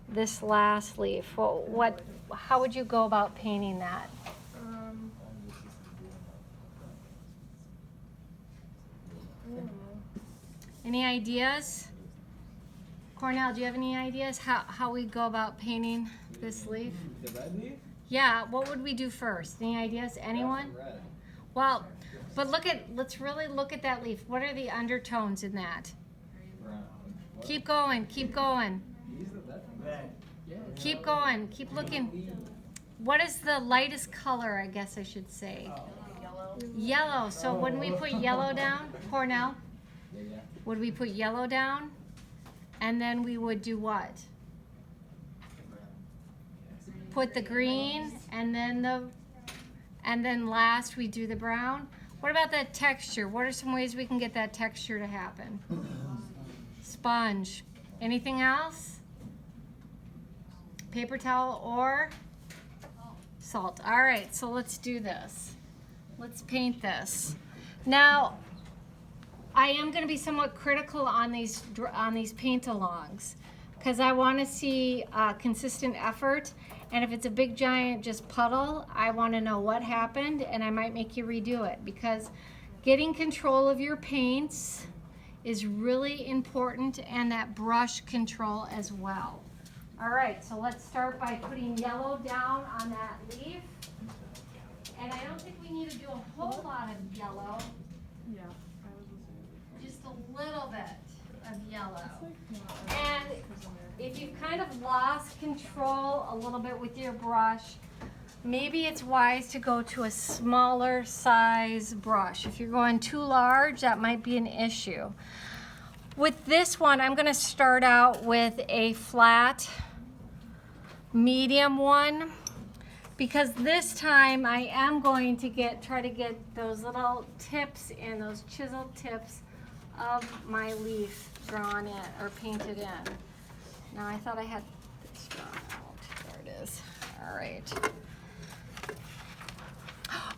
this last leaf? How would you go about painting that? I don't know. Any ideas? Cornell, do you have any ideas how we go about painting this leaf? The red leaf? Yeah, what would we do first? Any ideas? Anyone? Red. Well, but let's really look at that leaf. What are the undertones in that? Brown. What? Keep going, keep going. These are that red. Yeah. Keep going, keep looking. What is the lightest color, I guess I should say? Yellow. Yellow. So when we put yellow down, Cornell, Yeah. would we put yellow down? And then we would do what? Put the green and then last we do the brown. What about that texture? What are some ways we can get that texture to happen? Sponge. Anything else? Paper towel or salt. All right, so let's do this. Let's paint this. Now, I am going to be somewhat critical on these paint-alongs because I want to see consistent effort. And if it's a big giant just puddle, I want to know what happened, and I might make you redo it because getting control of your paints is really important, and that brush control as well. All right, so let's start by putting yellow down on that leaf. And I don't think we need to do a whole lot of yellow, Yeah. I was listening. just a little bit of yellow. It's like not And if you've kind of lost control a little bit with your brush, maybe it's wise to go to a smaller size brush. If you're going too large, that might be an issue. With this one, I'm going to start out with a flat medium one because this time I am going to try to get those little tips and those chiseled tips of my leaf drawn in or painted in. Now I thought I had this drawn out. There it is. All right.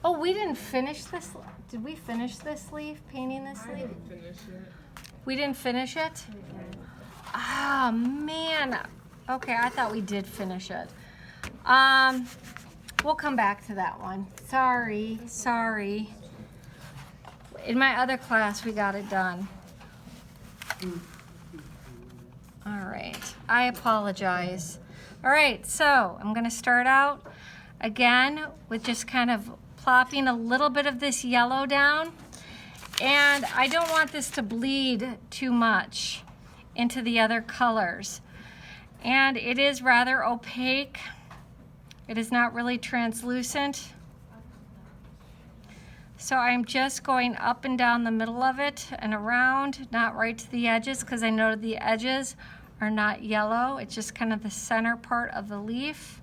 Oh, we didn't finish this. Did we finish this leaf? Painting this I leaf? didn't finish it. We didn't finish it? Ah, man. Okay, I thought we did finish it. We'll come back to that one. Sorry. In my other class, we got it done. All right, I apologize. All right, so I'm gonna start out again with just kind of plopping a little bit of this yellow down. And I don't want this to bleed too much into the other colors. And it is rather opaque. It is not really translucent. So I'm just going up and down the middle of it and around, not right to the edges because I know the edges are not yellow. It's just kind of the center part of the leaf.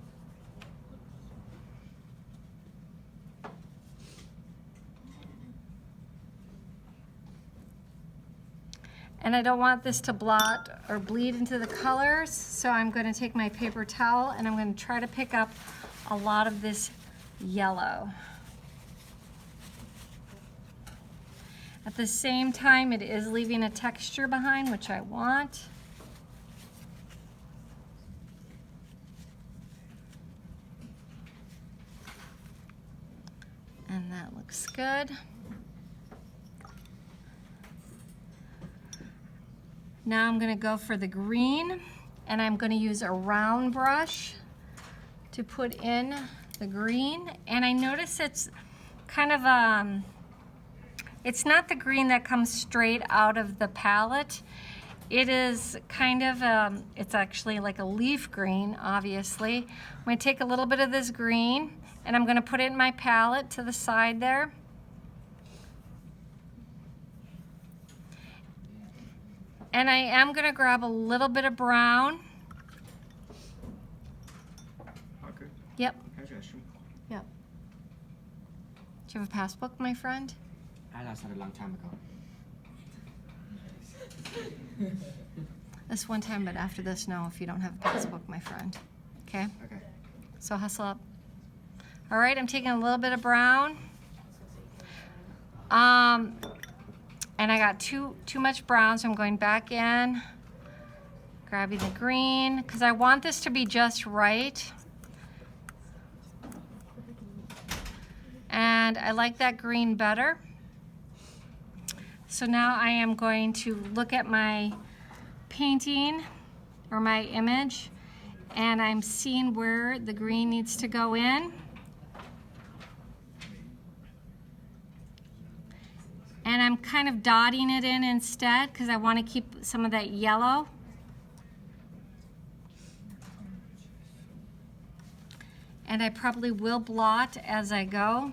And I don't want this to blot or bleed into the colors, so I'm going to take my paper towel and I'm going to try to pick up a lot of this yellow. At the same time, it is leaving a texture behind, which I want. And that looks good. Now I'm going to go for the green, and I'm going to use a round brush to put in the green. And I notice it's kind of it's not the green that comes straight out of the palette. It is kind of it's actually like a leaf green, obviously. I'm going to take a little bit of this green, and I'm going to put it in my palette to the side there. And I am going to grab a little bit of brown. Okay. Yep. Suggestion. Yep. Do you have a passbook, my friend? I lost it a long time ago. This one time, but after this, no, if you don't have a passbook, my friend. Okay? Okay. So hustle up. All right, I'm taking a little bit of brown. And I got too much brown, so I'm going back in Grabbing the green, because I want this to be just right. And I like that green better. So now I am going to look at my painting or my image, and I'm seeing where the green needs to go in. And I'm kind of dotting it in instead because I want to keep some of that yellow. And I probably will blot as I go.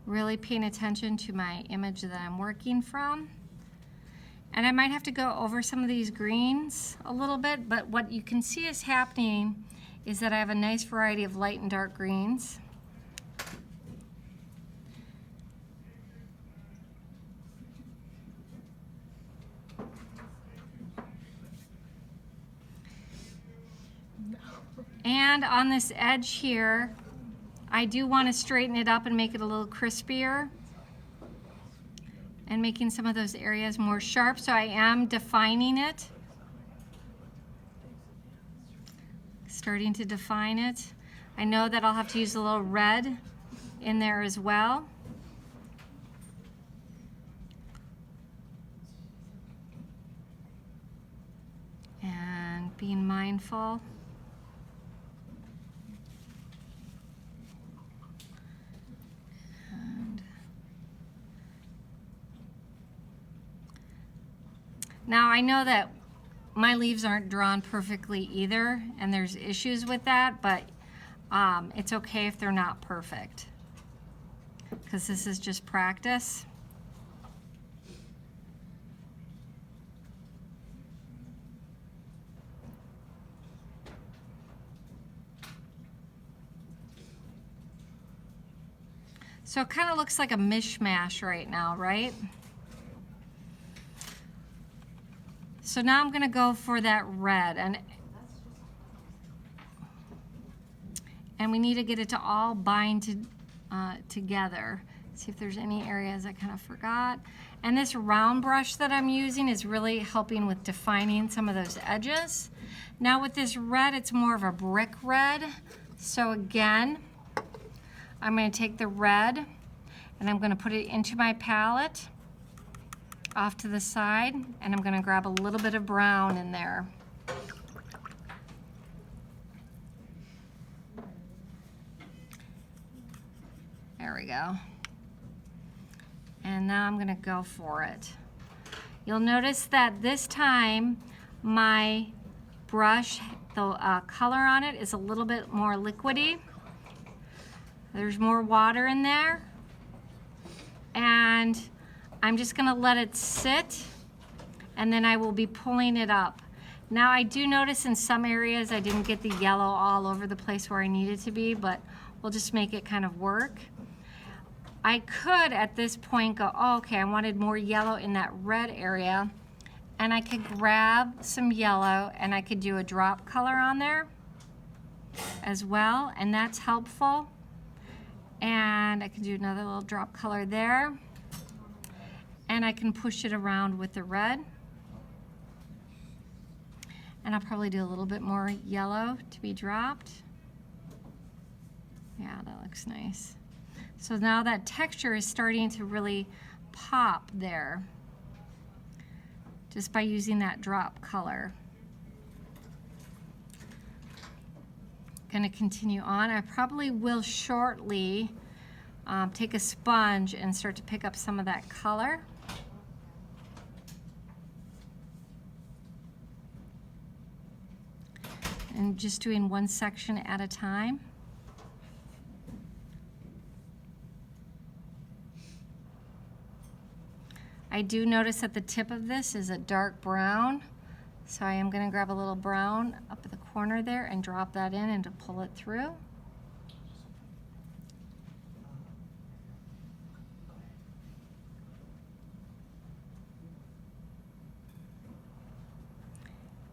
Really paying attention to my image that I'm working from. And I might have to go over some of these greens a little bit, but what you can see is happening is that I have a nice variety of light and dark greens. And on this edge here, I do want to straighten it up and make it a little crispier and making some of those areas more sharp, so I am defining it. Starting to define it. I know that I'll have to use a little red in there as well. And being mindful. Now I know that my leaves aren't drawn perfectly either, and there's issues with that, but it's okay if they're not perfect, because this is just practice. So it kind of looks like a mishmash right now, right? So now I'm gonna go for that red, and we need to get it to all bind together. See if there's any areas I kind of forgot. And this round brush that I'm using is really helping with defining some of those edges. Now with this red, it's more of a brick red. So again, I'm gonna take the red and I'm gonna put it into my palette off to the side, and I'm gonna grab a little bit of brown in there. There we go. And now I'm gonna go for it. You'll notice that this time my brush, the color on it is a little bit more liquidy. There's more water in there. And I'm just gonna let it sit, and then I will be pulling it up. Now I do notice in some areas I didn't get the yellow all over the place where I need it to be, but we'll just make it kind of work. I could at this point go, oh, okay, I wanted more yellow in that red area, and I could grab some yellow and I could do a drop color on there as well, and that's helpful. And I can do another little drop color there. And I can push it around with the red. And I'll probably do a little bit more yellow to be dropped. Yeah, that looks nice. So now that texture is starting to really pop there, just by using that drop color. Gonna continue on. I probably will shortly take a sponge and start to pick up some of that color. And just doing one section at a time. I do notice that the tip of this is a dark brown, so I am going to grab a little brown up at the corner there and drop that in and to pull it through.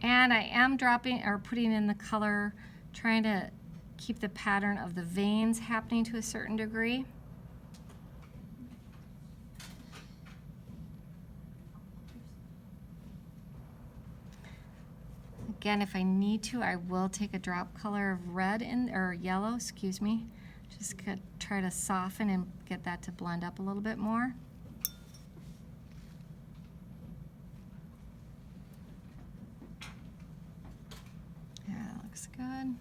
And I am dropping or putting in the color, trying to keep the pattern of the veins happening to a certain degree. Again, if I need to, I will take a drop color of red in, or yellow, excuse me. Just try to soften and get that to blend up a little bit more. Yeah, that looks good.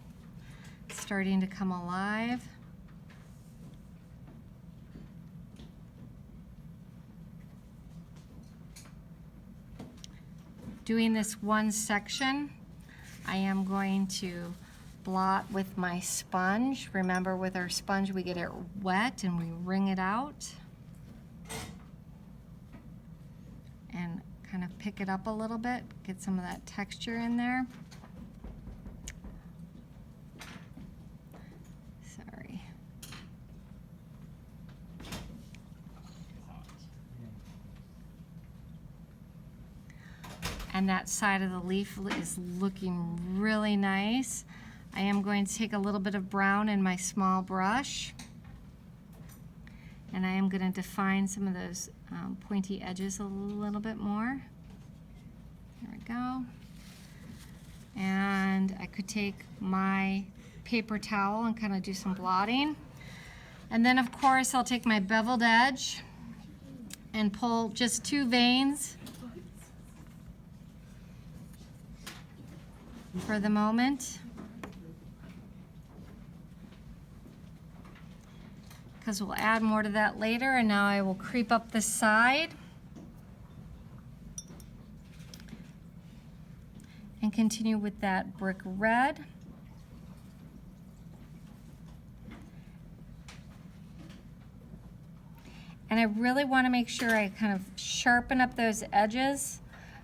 It's starting to come alive. Doing this one section, I am going to blot with my sponge. Remember, with our sponge, we get it wet and we wring it out. And kind of pick it up a little bit, get some of that texture in there. Sorry. And that side of the leaf is looking really nice. I am going to take a little bit of brown in my small brush, and I am going to define some of those pointy edges a little bit more. There we go. And I could take my paper towel and kind of do some blotting. And then of course I'll take my beveled edge and pull just 2 veins for the moment, because we'll add more to that later. And now I will creep up the side and continue with that brick red. And I really want to make sure I kind of sharpen up those edges.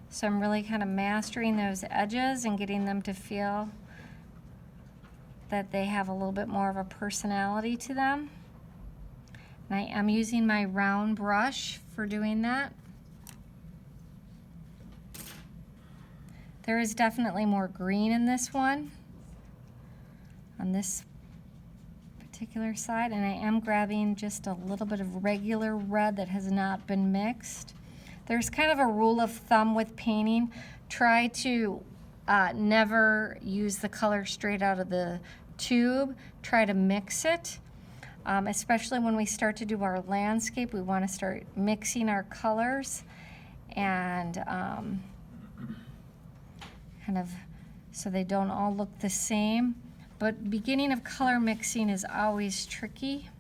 So I'm really kind of mastering those edges and getting them to feel that they have a little bit more of a personality to them. And I am using my round brush for doing that. There is definitely more green in this one, on this particular side, and I am grabbing just a little bit of regular red that has not been mixed. There's kind of a rule of thumb with painting. Try to never use the color straight out of the tube. Try to mix it. Especially when we start to do our landscape, we want to start mixing our colors and kind of so they don't all look the same. But beginning of color mixing is always tricky.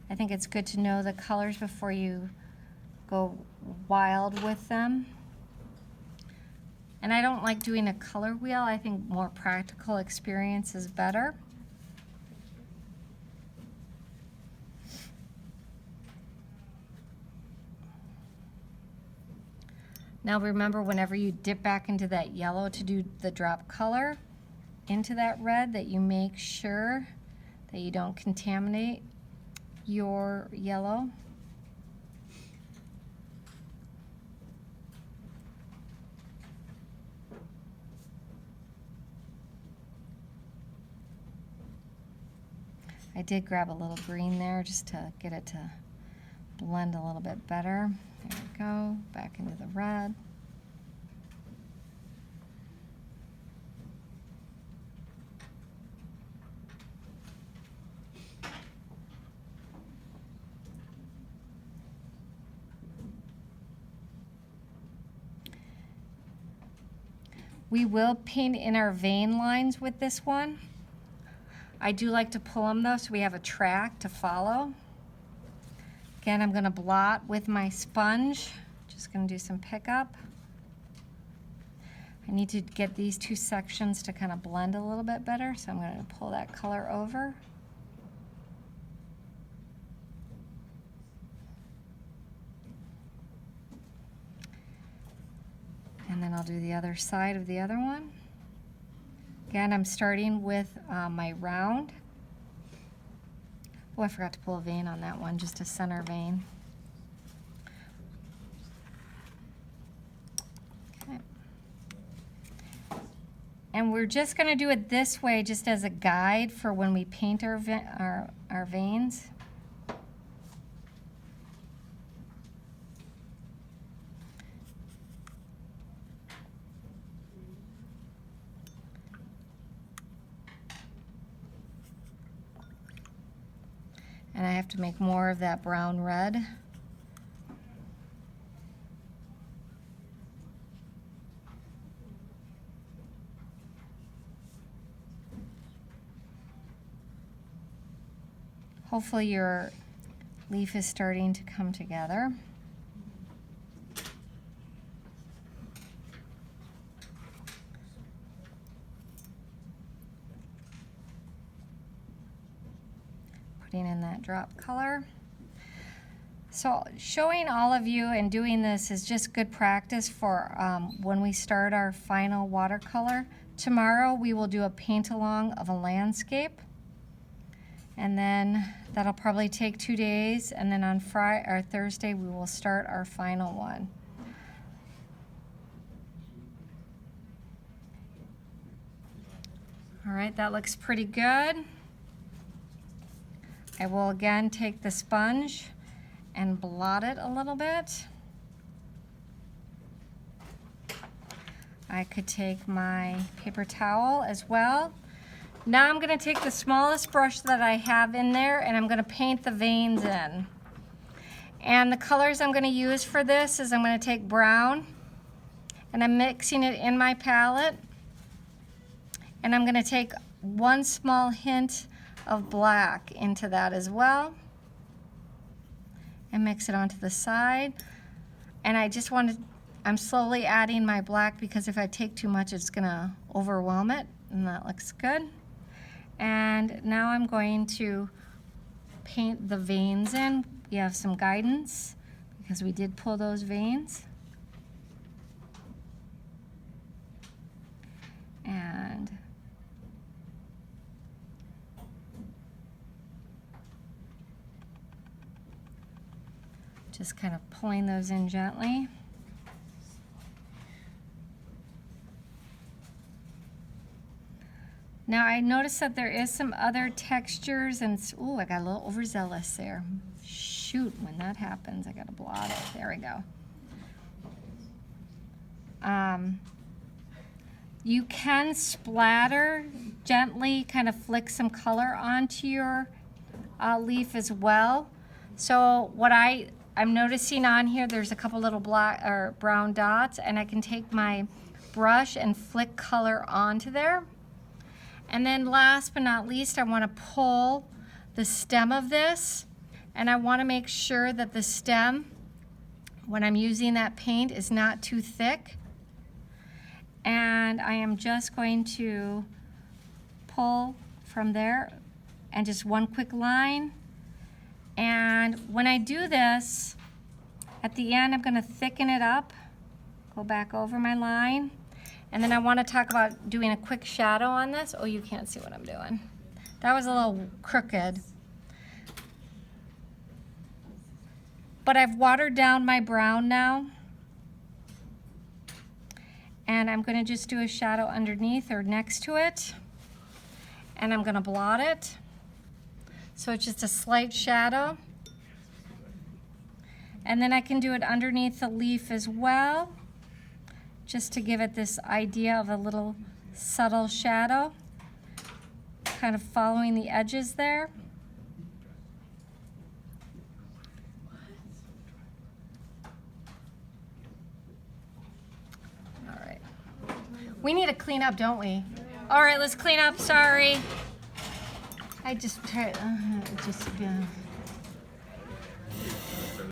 I think it's good to know the colors before you go wild with them. And I don't like doing a color wheel. I think more practical experience is better. Now remember, whenever you dip back into that yellow to do the drop color into that red, that you make sure that you don't contaminate your yellow. I did grab a little green there just to get it to blend a little bit better. There we go, back into the red. We will paint in our vein lines with this one. I do like to pull them though, so we have a track to follow. Again, I'm gonna blot with my sponge. Just gonna do some pickup. I need to get these 2 sections to kind of blend a little bit better, so I'm gonna pull that color over. do the other side of the other one. Again, I'm starting with my round. Oh, I forgot to pull a vein on that one, just a center vein. Okay. And we're just going to do it this way just as a guide for when we paint our veins. And I have to make more of that brown red. Hopefully your leaf is starting to come together. Putting in that drop color. So showing all of you and doing this is just good practice for when we start our final watercolor. Tomorrow we will do a paint along of a landscape. And then that'll probably take 2 days, and then on Friday or Thursday we will start our final one. All right, that looks pretty good. I will again take the sponge and blot it a little bit. I could take my paper towel as well. Now I'm going to take the smallest brush that I have in there and I'm going to paint the veins in. And the colors I'm going to use for this is I'm going to take brown and I'm mixing it in my palette. And I'm going to take one small hint of black into that as well. And mix it onto the side. And I just want to, I'm slowly adding my black because if I take too much it's going to overwhelm it. And that looks good. And now I'm going to paint the veins in. We have some guidance because we did pull those veins. And just kind of pulling those in gently. Now I noticed that there is some other textures and, ooh, I got a little overzealous there. Shoot, when that happens, I gotta blot it. There we go. You can splatter, gently kind of flick some color onto your leaf as well. So what I'm noticing on here, there's a couple little black or brown dots, and I can take my brush and flick color onto there. And then last but not least, I want to pull the stem of this, and I want to make sure that the stem, when I'm using that paint, is not too thick. And I am just going to pull from there and just one quick line. And when I do this, at the end I'm going to thicken it up, go back over my line. And then I want to talk about doing a quick shadow on this. Oh, you can't see what I'm doing. That was a little crooked. But I've watered down my brown now. And I'm going to just do a shadow underneath or next to it. And I'm going to blot it. So it's just a slight shadow. And then I can do it underneath the leaf as well, just to give it this idea of a little subtle shadow, kind of following the edges there. All right. We need to clean up, don't we? All right, let's clean up. Sorry. I just tried,